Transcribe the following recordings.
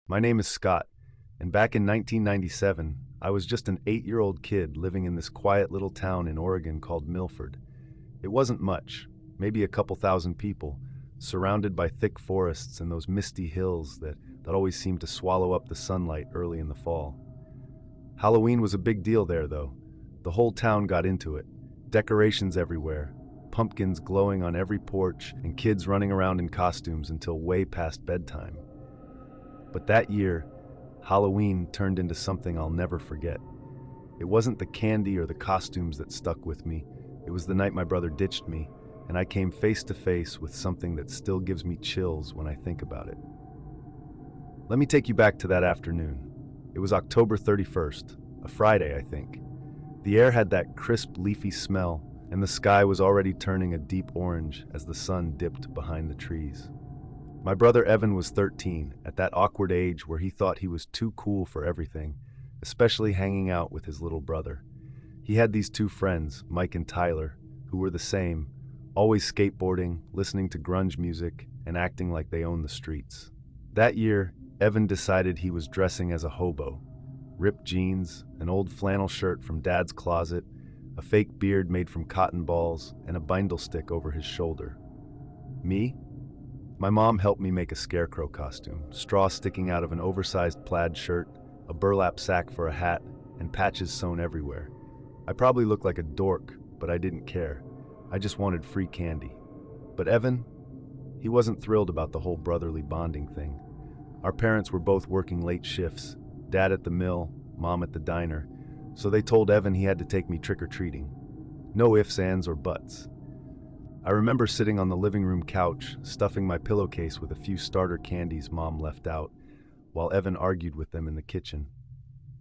My name is Scott, and back in 1997, I was just an 8-year-old kid living in this quiet little town in Oregon called Milford. It wasn't much, maybe a couple thousand people, surrounded by thick forests and those misty hills that always seemed to swallow up the sunlight early in the fall. Halloween was a big deal there, though. The whole town got into it. Decorations everywhere, pumpkins glowing on every porch, and kids running around in costumes until way past bedtime. But that year, Halloween turned into something I'll never forget. It wasn't the candy or the costumes that stuck with me. It was the night my brother ditched me, and I came face to face with something that still gives me chills when I think about it. Let me take you back to that afternoon. It was October 31st, a Friday, I think. The air had that crisp, leafy smell, and the sky was already turning a deep orange as the sun dipped behind the trees. My brother Evan was 13, at that awkward age where he thought he was too cool for everything, especially hanging out with his little brother. He had these two friends, Mike and Tyler, who were the same, always skateboarding, listening to grunge music, and acting like they owned the streets. That year, Evan decided he was dressing as a hobo. Ripped jeans, an old flannel shirt from Dad's closet, a fake beard made from cotton balls, and a bindle stick over his shoulder. Me? My mom helped me make a scarecrow costume, straw sticking out of an oversized plaid shirt, a burlap sack for a hat, and patches sewn everywhere. I probably looked like a dork, but I didn't care. I just wanted free candy. But Evan? He wasn't thrilled about the whole brotherly bonding thing. Our parents were both working late shifts, Dad at the mill, Mom at the diner, so they told Evan he had to take me trick-or-treating. No ifs, ands, or buts. I remember sitting on the living room couch, stuffing my pillowcase with a few starter candies Mom left out, while Evan argued with them in the kitchen.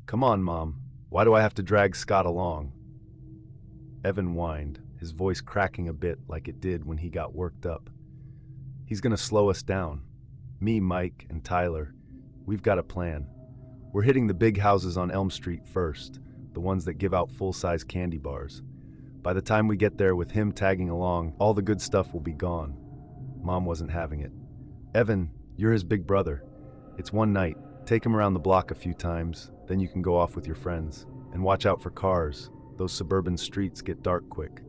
"Come on, Mom. Why do I have to drag Scott along?" Evan whined, his voice cracking a bit like it did when he got worked up. "He's gonna slow us down. Me, Mike, and Tyler. We've got a plan. We're hitting the big houses on Elm Street first, the ones that give out full-size candy bars. By the time we get there with him tagging along, all the good stuff will be gone." Mom wasn't having it. "Evan, you're his big brother. It's one night. Take him around the block a few times, then you can go off with your friends. And watch out for cars. Those suburban streets get dark quick."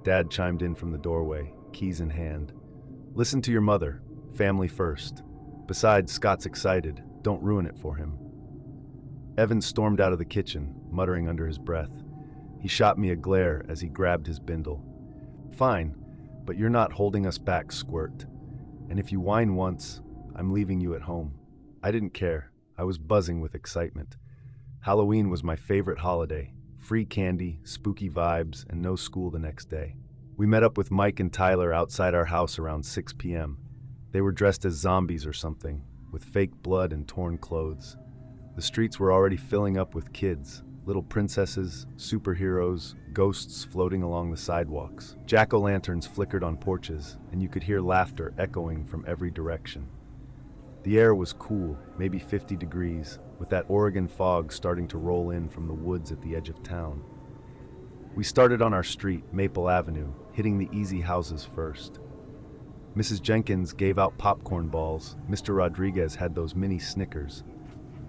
Dad chimed in from the doorway, keys in hand. "Listen to your mother. Family first. Besides, Scott's excited. Don't ruin it for him." Evan stormed out of the kitchen, muttering under his breath. He shot me a glare as he grabbed his bindle. "Fine, but you're not holding us back, squirt. And if you whine once, I'm leaving you at home." I didn't care. I was buzzing with excitement. Halloween was my favorite holiday. Free candy, spooky vibes, and no school the next day. We met up with Mike and Tyler outside our house around 6 p.m. They were dressed as zombies or something, with fake blood and torn clothes. The streets were already filling up with kids. Little princesses, superheroes, ghosts floating along the sidewalks. Jack-o'-lanterns flickered on porches, and you could hear laughter echoing from every direction. The air was cool, maybe 50 degrees, with that Oregon fog starting to roll in from the woods at the edge of town. We started on our street, Maple Avenue, hitting the easy houses first. Mrs. Jenkins gave out popcorn balls. Mr. Rodriguez had those mini Snickers.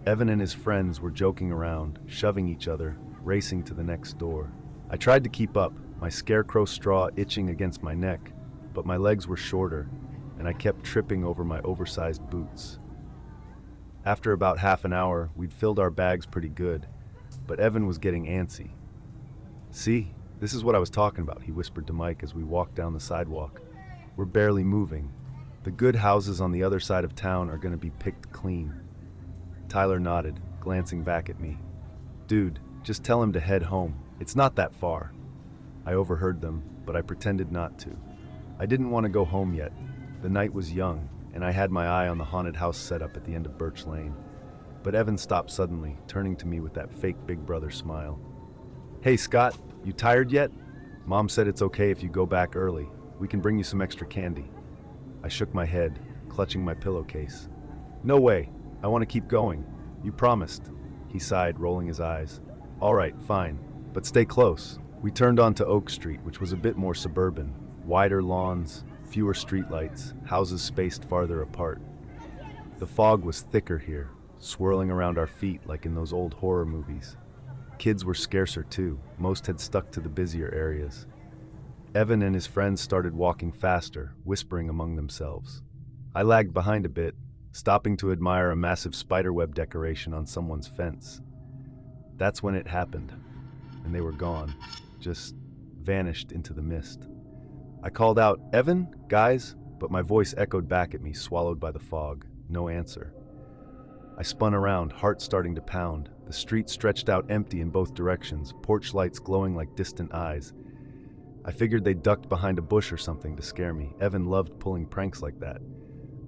Evan and his friends were joking around, shoving each other, racing to the next door. I tried to keep up, my scarecrow straw itching against my neck, but my legs were shorter, and I kept tripping over my oversized boots. After about half an hour, we'd filled our bags pretty good, but Evan was getting antsy. "See, this is what I was talking about," he whispered to Mike as we walked down the sidewalk. "We're barely moving. The good houses on the other side of town are going to be picked clean." Tyler nodded, glancing back at me. "Dude, just tell him to head home. It's not that far." I overheard them, but I pretended not to. I didn't want to go home yet. The night was young, and I had my eye on the haunted house setup at the end of Birch Lane. But Evan stopped suddenly, turning to me with that fake big brother smile. "Hey, Scott, you tired yet? Mom said it's okay if you go back early. We can bring you some extra candy." I shook my head, clutching my pillowcase. "No way. I want to keep going. You promised." He sighed, rolling his eyes. "All right, fine, but stay close." We turned onto Oak Street, which was a bit more suburban. Wider lawns, fewer streetlights, houses spaced farther apart. The fog was thicker here, swirling around our feet like in those old horror movies. Kids were scarcer too. Most had stuck to the busier areas. Evan and his friends started walking faster, whispering among themselves. I lagged behind a bit, stopping to admire a massive spiderweb decoration on someone's fence. That's when it happened, and they were gone, just vanished into the mist. I called out, "Evan, guys," but my voice echoed back at me, swallowed by the fog. No answer. I spun around, heart starting to pound. The street stretched out empty in both directions, porch lights glowing like distant eyes. I figured they ducked behind a bush or something to scare me. Evan loved pulling pranks like that.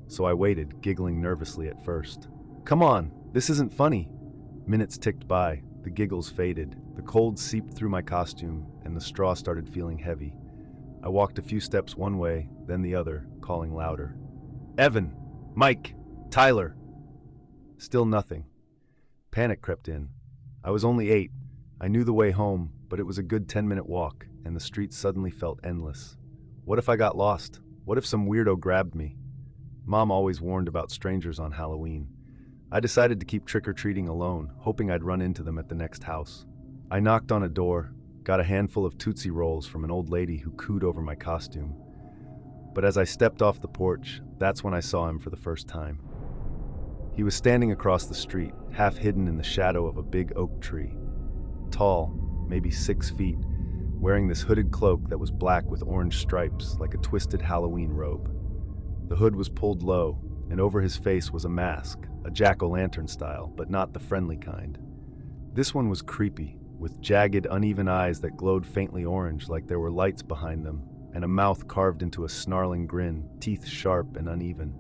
So I waited, giggling nervously at first. "Come on, this isn't funny." Minutes ticked by, the giggles faded, the cold seeped through my costume, and the straw started feeling heavy. I walked a few steps one way, then the other, calling louder. "Evan! Mike! Tyler!" Still nothing. Panic crept in. I was only 8. I knew the way home, but it was a good 10-minute walk, and the streets suddenly felt endless. What if I got lost? What if some weirdo grabbed me? Mom always warned about strangers on Halloween. I decided to keep trick-or-treating alone, hoping I'd run into them at the next house. I knocked on a door, got a handful of Tootsie Rolls from an old lady who cooed over my costume. But as I stepped off the porch, that's when I saw him for the first time. He was standing across the street, half hidden in the shadow of a big oak tree. Tall, maybe 6 feet, wearing this hooded cloak that was black with orange stripes like a twisted Halloween robe. The hood was pulled low, and over his face was a mask, a jack-o'-lantern style, but not the friendly kind. This one was creepy, with jagged, uneven eyes that glowed faintly orange like there were lights behind them, and a mouth carved into a snarling grin, teeth sharp and uneven.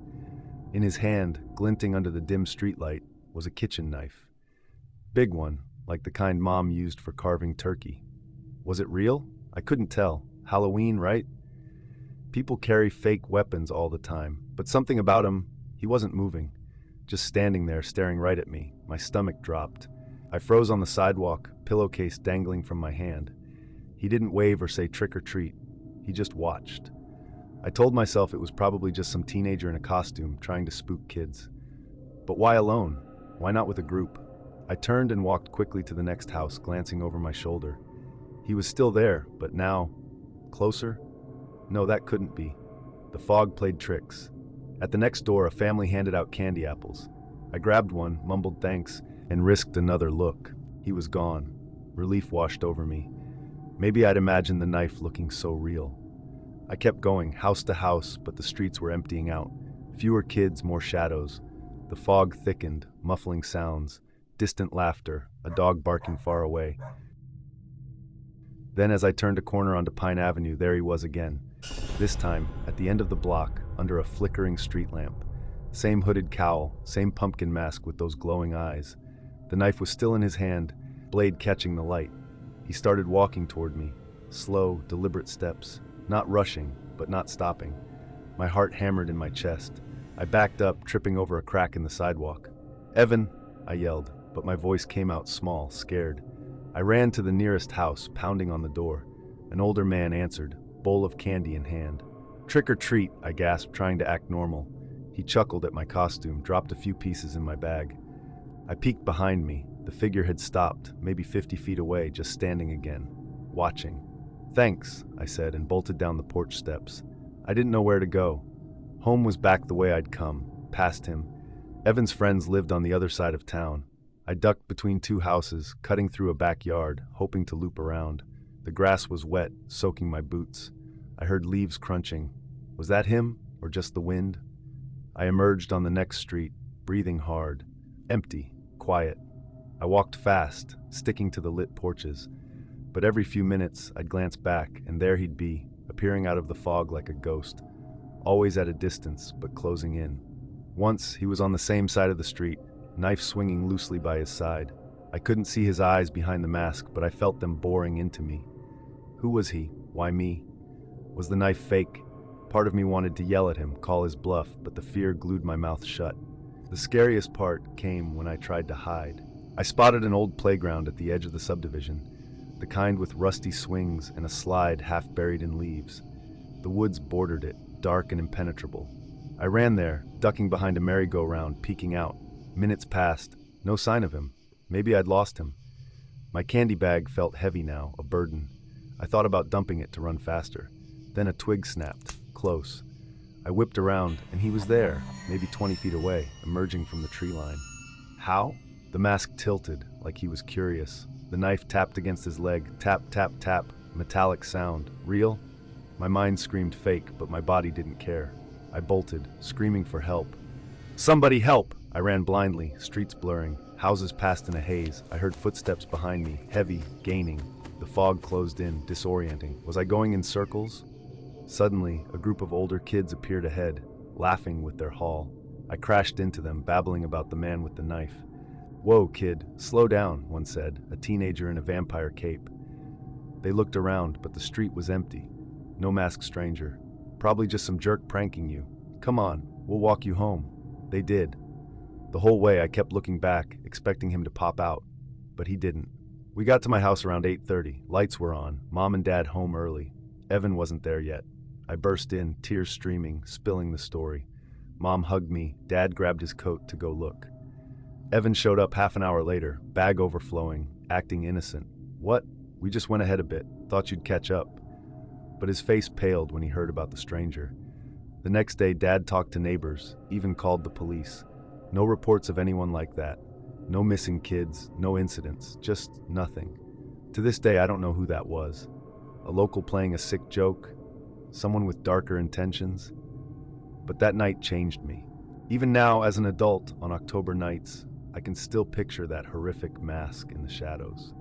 In his hand, glinting under the dim streetlight, was a kitchen knife. Big one, like the kind Mom used for carving turkey. Was it real? I couldn't tell. Halloween, right? People carry fake weapons all the time, but something about him, he wasn't moving. Just standing there, staring right at me. My stomach dropped. I froze on the sidewalk, pillowcase dangling from my hand. He didn't wave or say trick or treat. He just watched. I told myself it was probably just some teenager in a costume trying to spook kids. But why alone? Why not with a group? I turned and walked quickly to the next house, glancing over my shoulder. He was still there, but now, closer? No, that couldn't be. The fog played tricks. At the next door, a family handed out candy apples. I grabbed one, mumbled thanks, and risked another look. He was gone. Relief washed over me. Maybe I'd imagined the knife looking so real. I kept going, house to house, but the streets were emptying out. Fewer kids, more shadows. The fog thickened, muffling sounds, distant laughter, a dog barking far away. Then as I turned a corner onto Pine Avenue, there he was again. This time, at the end of the block, under a flickering street lamp. Same hooded cowl, same pumpkin mask with those glowing eyes. The knife was still in his hand, blade catching the light. He started walking toward me, slow, deliberate steps. Not rushing, but not stopping. My heart hammered in my chest. I backed up, tripping over a crack in the sidewalk. "Evan," I yelled, but my voice came out small, scared. I ran to the nearest house, pounding on the door. An older man answered, bowl of candy in hand. "Trick or treat," I gasped, trying to act normal. He chuckled at my costume, dropped a few pieces in my bag. I peeked behind me. The figure had stopped, maybe 50 feet away, just standing again, watching. "Thanks," I said, and bolted down the porch steps. I didn't know where to go. Home was back the way I'd come, past him. Evan's friends lived on the other side of town. I ducked between 2 houses, cutting through a backyard, hoping to loop around. The grass was wet, soaking my boots. I heard leaves crunching. Was that him, or just the wind? I emerged on the next street, breathing hard. Empty, quiet. I walked fast, sticking to the lit porches. But every few minutes, I'd glance back, and there he'd be, appearing out of the fog like a ghost. Always at a distance, but closing in. Once, he was on the same side of the street, knife swinging loosely by his side. I couldn't see his eyes behind the mask, but I felt them boring into me. Who was he? Why me? Was the knife fake? Part of me wanted to yell at him, call his bluff, but the fear glued my mouth shut. The scariest part came when I tried to hide. I spotted an old playground at the edge of the subdivision. The kind with rusty swings and a slide half buried in leaves. The woods bordered it, dark and impenetrable. I ran there, ducking behind a merry-go-round, peeking out. Minutes passed. No sign of him. Maybe I'd lost him. My candy bag felt heavy now, a burden. I thought about dumping it to run faster. Then a twig snapped, close. I whipped around, and he was there, maybe 20 feet away, emerging from the tree line. How? The mask tilted, like he was curious. The knife tapped against his leg, tap, tap, tap, metallic sound. Real? My mind screamed fake, but my body didn't care. I bolted, screaming for help. Somebody help! I ran blindly, streets blurring. Houses passed in a haze. I heard footsteps behind me, heavy, gaining. The fog closed in, disorienting. Was I going in circles? Suddenly, a group of older kids appeared ahead, laughing with their haul. I crashed into them, babbling about the man with the knife. Whoa, kid, slow down, one said, a teenager in a vampire cape. They looked around, but the street was empty. No masked stranger. Probably just some jerk pranking you. Come on, we'll walk you home. They did. The whole way I kept looking back, expecting him to pop out, but he didn't. We got to my house around 8:30. Lights were on, Mom and Dad home early. Evan wasn't there yet. I burst in, tears streaming, spilling the story. Mom hugged me, Dad grabbed his coat to go look. Evan showed up half an hour later, bag overflowing, acting innocent. What? We just went ahead a bit, thought you'd catch up. But his face paled when he heard about the stranger. The next day, Dad talked to neighbors, even called the police. No reports of anyone like that. No missing kids, no incidents, just nothing. To this day, I don't know who that was. A local playing a sick joke? Someone with darker intentions? But that night changed me. Even now, as an adult, on October nights, I can still picture that horrific mask in the shadows.